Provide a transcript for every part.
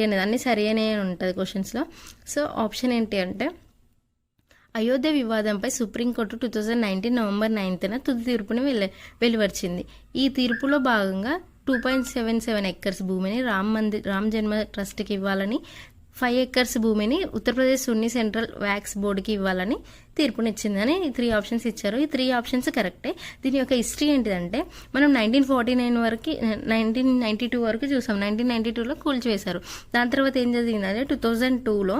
అనేది అన్ని సరి అనే ఉంటుంది క్వశ్చన్స్లో. సో ఆప్షన్ ఏంటి అంటే అయోధ్య వివాదంపై సుప్రీంకోర్టు 2019 నవంబర్ 9న తుది తీర్పుని వెలువరిచింది. ఈ తీర్పులో భాగంగా 2.77 ఎకర్స్ భూమిని రామ్ జన్మ ట్రస్ట్కి ఇవ్వాలని, 5 ఎకర్స్ భూమిని ఉత్తరప్రదేశ్ సున్నీ సెంట్రల్ వ్యాక్స్ బోర్డుకి ఇవ్వాలని తీర్పునిచ్చిందని 3 ఆప్షన్స్ ఇచ్చారు. ఈ 3 ఆప్షన్స్ కరెక్టే. దీని యొక్క హిస్టరీ ఏంటిదంటే మనం 1949 వరకు 1992 వరకు చూసాం. 1992లో కూల్చివేశారు. దాని తర్వాత ఏం జరిగిందంటే 2002లో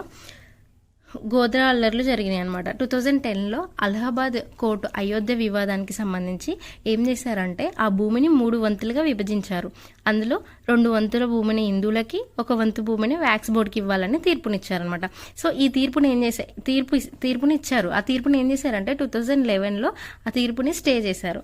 గోద్రా అల్లర్లు జరిగినాయి అనమాట. 2010లో అలహాబాద్ కోర్టు అయోధ్య వివాదానికి సంబంధించి ఏం చేశారంటే ఆ భూమిని 3 వంతులుగా విభజించారు. అందులో 2 వంతుల భూమిని హిందువులకి, 1 వంతు భూమిని వ్యాక్స్ బోర్డుకి ఇవ్వాలని తీర్పునిచ్చారనమాట. సో ఈ తీర్పుని ఏం చేశారు, తీర్పుని ఇచ్చారు. ఆ తీర్పుని ఏం చేశారంటే 2011లో ఆ తీర్పుని స్టే చేశారు.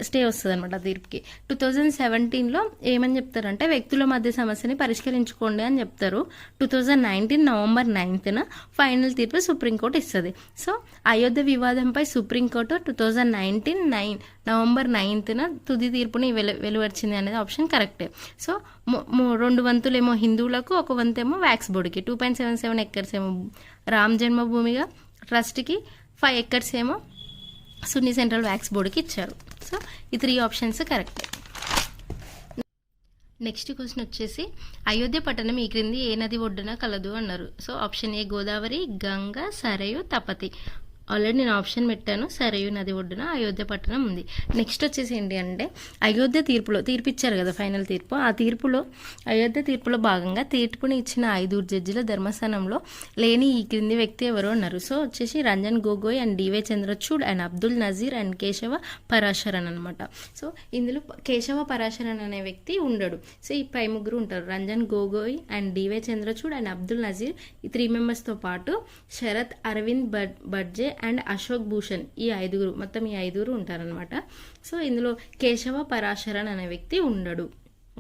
స్టే వస్తుంది అనమాట ఆ తీర్పుకి. 2017లో ఏమని చెప్తారంటే వ్యక్తుల మధ్య సమస్యని పరిష్కరించుకోండి అని చెప్తారు. 2019 నవంబర్ 9న ఫైనల్ తీర్పు సుప్రీంకోర్టు ఇస్తుంది. సో అయోధ్య వివాదంపై సుప్రీంకోర్టు 2019 నవంబర్ 9న తుది తీర్పుని వెలువరిచింది అనేది ఆప్షన్ కరెక్టే. సో 2 వంతులేమో హిందువులకు, 1 వంతేమో వ్యాక్స్ బోర్డుకి. 2.77 ఎకర్స్ ఏమో రామ్ జన్మభూమిగా ట్రస్ట్కి, 5 ఎకర్స్ ఏమో సున్నీ సెంట్రల్ వ్యాక్స్ బోర్డుకి ఇచ్చారు. సో ఈ 3 ఆప్షన్స్ కరెక్టే. నెక్స్ట్ క్వశ్చన్ వచ్చేసి అయోధ్య పట్టణం ఈ క్రింది ఏ నది ఒడ్డున కలదు అన్నారు. So option A Godavari, Ganga, Sarayu, Tapti. Already నేను ఆప్షన్ పెట్టాను. సరయు నది ఒడ్డున అయోధ్య పట్టణం ఉంది. నెక్స్ట్ వచ్చేసి ఏంటి అంటే అయోధ్య తీర్పు ఇచ్చారు కదా ఫైనల్ తీర్పు. ఆ అయోధ్య తీర్పులో భాగంగా తీర్పుని ఇచ్చిన 5 జడ్జిల ధర్మస్థానంలో లేని ఈ క్రింది వ్యక్తి ఎవరు అన్నారు. సో వచ్చేసి Ranjan Gogoi and DY Chandrachud and Abdul Nazeer and Keshava Parasaran అనమాట. సో ఇందులో కేశవ పరాశరన్ అనే వ్యక్తి ఉండడు. సో ఈ పై 3 ఉంటారు. రంజన్ గొగోయ్ అండ్ డివై చంద్రచూడ్ అండ్ అబ్దుల్ నజీర్, ఈ 3 మెంబర్స్తో పాటు శరత్ అరవింద్ బడ్జే అండ్ అశోక్ భూషణ్, ఈ 5 మొత్తం ఈ 5 ఉంటారనమాట. సో ఇందులో కేశవ పరాశరన్ అనే వ్యక్తి ఉండడు.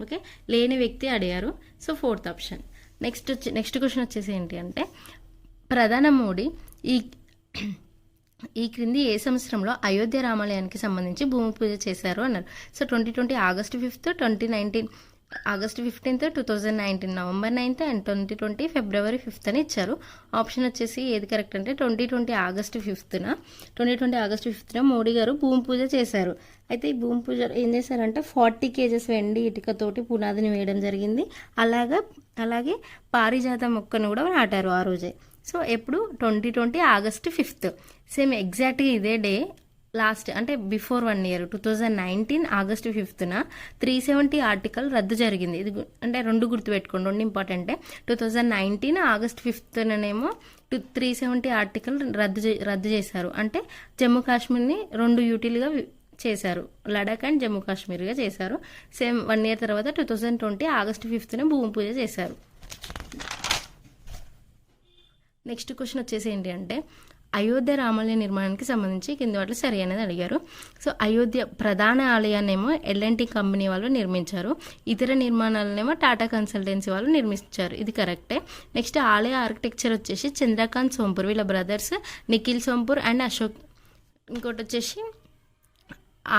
ఓకే, లేని వ్యక్తి అడిగారు. So 4th option. Next question వచ్చేసి ఏంటి అంటే ప్రధాని మోడీ ఈ క్రింది ఏ సంవత్సరంలో అయోధ్య రామాలయానికి సంబంధించి భూమి పూజ చేశారు అన్నారు. So 2020 August 5th, 2019 August 15th, 2019 November 9th and 2020 February 5th అని ఇచ్చారు. ఆప్షన్ వచ్చేసి ఏది కరెక్ట్ అంటే 2020 ఆగస్టు 5th మోడీ గారు భూమి పూజ చేశారు. అయితే ఈ భూమి పూజ ఏం చేశారంటే 40 kgs వెండి ఇటుకతోటి పునాదిని వేయడం జరిగింది. అలాగే పారిజాత మొక్కను కూడా నాటారు ఆ రోజే. సో ఎప్పుడు 2020 ఆగస్టు 5th. సేమ్ ఎగ్జాక్ట్గా ఇదే డే లాస్ట్ అంటే before 1 year 2019 August 5th 370 article రద్దు జరిగింది. ఇది అంటే 2 గుర్తుపెట్టుకోండి, 2 ఇంపార్టెంటే. 2019 ఆగస్టు 5th 370 ఆర్టికల్ రద్దు చేశారు. అంటే జమ్మూ కాశ్మీర్ని 2 యూటీలుగా చేశారు. లడాక్ అండ్ జమ్మూ కాశ్మీర్గా చేశారు. సేమ్ 1 year తర్వాత 2020 ఆగస్టు 5th భూమి పూజ చేశారు. నెక్స్ట్ క్వశ్చన్ వచ్చేసి ఏంటి అంటే అయోధ్య రామాలయ నిర్మాణానికి సంబంధించి కింద వాటిలో సరి అనేది అడిగారు. సో అయోధ్య ప్రధాన ఆలయాన్నేమో L&T కంపెనీ వాళ్ళు నిర్మించారు. ఇతర నిర్మాణాలనేమో టాటా కన్సల్టెన్సీ వాళ్ళు నిర్మించారు. ఇది కరెక్టే. నెక్స్ట్ ఆలయ ఆర్కిటెక్చర్ వచ్చేసి చంద్రకాంత్ సోంపూర్, వీళ్ళ బ్రదర్స్ నిఖిల్ సోంపూర్ అండ్ అశోక్, ఇంకోటి వచ్చేసి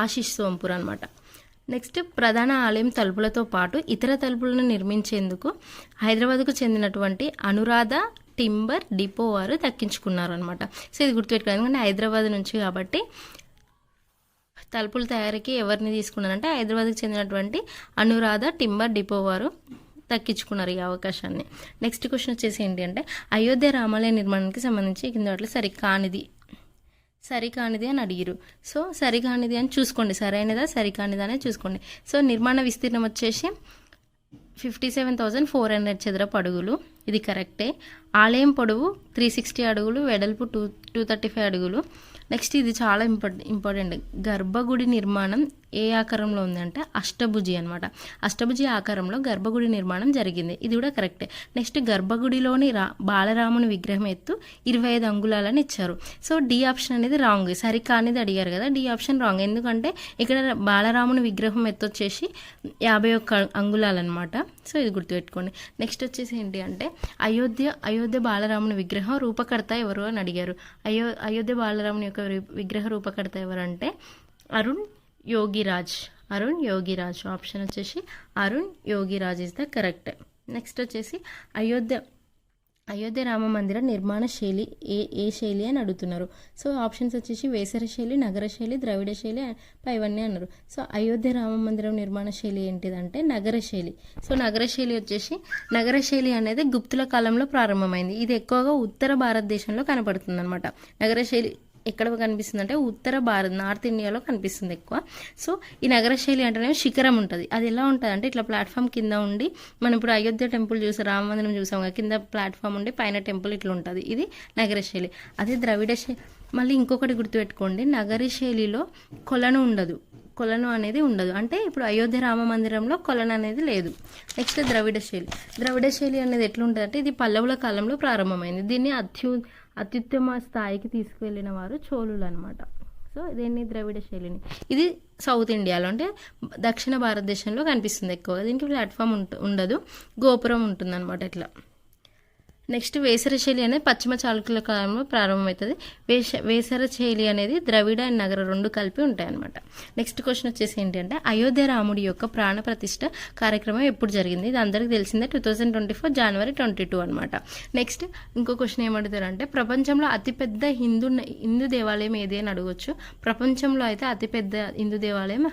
ఆశిష్ సోంపూర్ అనమాట. నెక్స్ట్ ప్రధాన ఆలయం తలుపులతో పాటు ఇతర తలుపులను నిర్మించేందుకు హైదరాబాద్కు చెందినటువంటి అనురాధ టింబర్ డిపో వారు దక్కించుకున్నారు అనమాట. సో ఇది గుర్తుపెట్టుకోవాలి, ఎందుకంటే హైదరాబాద్ నుంచి కాబట్టి తలుపుల తయారీకి ఎవరిని తీసుకున్నారంటే హైదరాబాద్కి చెందినటువంటి అనురాధ టింబర్ డిపో వారు దక్కించుకున్నారు ఈ అవకాశాన్ని. నెక్స్ట్ క్వశ్చన్ వచ్చేసి ఏంటి అంటే అయోధ్య రామాలయ నిర్మాణానికి సంబంధించి కింద వాటిలో సరికానిది అని అడిగిరు. సో సరికానిది అని చూసుకోండి, సరైనదా సరికానిదా అనేది చూసుకోండి. సో నిర్మాణ విస్తీర్ణం వచ్చేసి 57,400 చదరపు అడుగులు, ఇది కరెక్టే. ఆలయం పొడవు 360 అడుగులు, వెడల్పు 235 అడుగులు. నెక్స్ట్ ఇది చాలా ఇంపార్టెంట్. గర్భగుడి నిర్మాణం ఏ ఆకారంలో ఉందంటే అష్టభుజి అనమాట. అష్టభుజి ఆకారంలో గర్భగుడి నిర్మాణం జరిగింది, ఇది కూడా కరెక్టే. నెక్స్ట్ గర్భగుడిలోని బాలరాముని విగ్రహం ఎత్తు 25 అంగుళాలని ఇచ్చారు. సో డి ఆప్షన్ అనేది రాంగ్, సరికానిది అడిగారు కదా, డి ఆప్షన్ రాంగ్. ఎందుకంటే ఇక్కడ బాలరాముని విగ్రహం ఎత్తు వచ్చేసి 51 అంగుళాలు అనమాట. సో ఇది గుర్తుపెట్టుకోండి. నెక్స్ట్ వచ్చేసి ఏంటి అంటే అయోధ్య బాలరాముని విగ్రహం రూపకర్త ఎవరు అని అడిగారు. అయోధ్య బాలరాముని యొక్క విగ్రహ రూపకర్త ఎవరంటే అరుణ్ యోగిరాజ్. ఆప్షన్ వచ్చేసి Arun Yogiraj is the correct. Next వచ్చేసి అయోధ్య రామ మందిర నిర్మాణ శైలి ఏ శైలి అని అడుగుతున్నారు. సో ఆప్షన్స్ వచ్చేసి వేసర శైలి, నగర శైలి, ద్రవిడ శైలి, పైవన్నీ అన్నారు. సో అయోధ్య రామ మందిరం నిర్మాణ శైలి ఏంటిదంటే నగర శైలి. సో నగర శైలి అనేది గుప్తుల కాలంలో ప్రారంభమైంది. ఇది ఎక్కువగా ఉత్తర భారతదేశంలో కనపడుతుంది అనమాట. నగర శైలి ఎక్కడ కనిపిస్తుంది అంటే ఉత్తర నార్త్ ఇండియాలో కనిపిస్తుంది ఎక్కువ. సో ఈ నగర శైలి అంటేనే శిఖరం ఉంటుంది. అది ఎలా ఉంటుంది అంటే ఇట్లా ప్లాట్ఫామ్ కింద ఉండి, మనం ఇప్పుడు అయోధ్య టెంపుల్ చూసాం, రామ మందిరం చూసాం కదా, కింద ప్లాట్ఫామ్ ఉండి పైన టెంపుల్ ఇట్లా ఉంటుంది. ఇది నగర శైలి. అదే ద్రవిడ శైలి. మళ్ళీ ఇంకొకటి గుర్తుపెట్టుకోండి, నగర శైలిలో కొలను అనేది ఉండదు. అంటే ఇప్పుడు అయోధ్య రామ మందిరంలో కొలను అనేది లేదు. నెక్స్ట్ ద్రవిడ శైలి అనేది ఎట్లుంటుంది అంటే ఇది పల్లవుల కాలంలో ప్రారంభమైంది. దీన్ని అత్యుత్తమ స్థాయికి తీసుకువెళ్ళిన వారు చోళులు అనమాట. సో దీన్ని ద్రవిడ శైలిని, ఇది సౌత్ ఇండియాలో అంటే దక్షిణ భారతదేశంలో కనిపిస్తుంది ఎక్కువగా. దీనికి ప్లాట్ఫామ్ ఉండదు, గోపురం ఉంటుంది అనమాట ఇట్లా. నెక్స్ట్ వేసర శైలి అనేది పశ్చిమ చాళుక్యుల కాలంలో ప్రారంభమవుతుంది. వేసర శైలి అనేది ద్రవిడ అండ్ నగర రెండు కలిపి ఉంటాయి అనమాట. నెక్స్ట్ క్వశ్చన్ వచ్చేసి ఏంటి అంటే అయోధ్య రాముడి యొక్క ప్రాణ ప్రతిష్ఠ కార్యక్రమం ఎప్పుడు జరిగింది? ఇది అందరికీ తెలిసిందే, 2024 జనవరి 22 అనమాట. నెక్స్ట్ ఇంకో క్వశ్చన్ ఏమడుగుతారంటే ప్రపంచంలో అతిపెద్ద హిందూ దేవాలయం ఏది అని అడగవచ్చు. ప్రపంచంలో అయితే అతిపెద్ద హిందూ దేవాలయం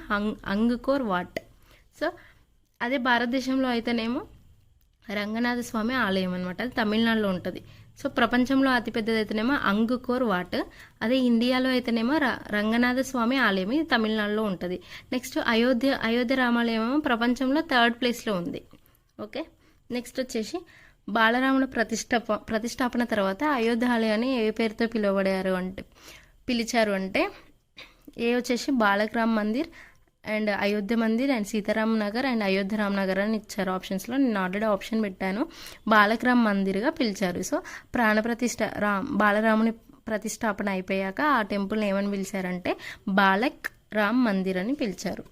అంగ్కోర్ వాట్. సో అదే భారతదేశంలో అయితేనేమో రంగనాథ స్వామి ఆలయం అనమాట, అది తమిళనాడులో ఉంటుంది. సో ప్రపంచంలో అతిపెద్దది అయితేనేమో అంగుకోర్ వాట్, అదే ఇండియాలో అయితేనేమో రంగనాథ స్వామి ఆలయం, ఇది తమిళనాడులో ఉంటుంది. నెక్స్ట్ అయోధ్య రామాలయం ప్రపంచంలో 3rd ప్లేస్లో ఉంది. ఓకే. నెక్స్ట్ వచ్చేసి బాలరాముడు ప్రతిష్టాపన తర్వాత అయోధ్య ఆలయాన్ని ఏ పేరుతో పిలిచారు అంటే ఏ వచ్చేసి Balaram Mandir and Ayodhya Mandir and Sitaram Nagar and Ayodhya Ram Nagar అని ఇచ్చారు ఆప్షన్స్లో. నేను ఆల్రెడీ ఆప్షన్ పెట్టాను, బాలరామ్ మందిర్గా పిలిచారు. సో బాలరాముని ప్రతిష్టాపన అయిపోయాక ఆ టెంపుల్ని ఏమని పిలిచారంటే బాలక్ రామ్ మందిర్ అని పిలిచారు.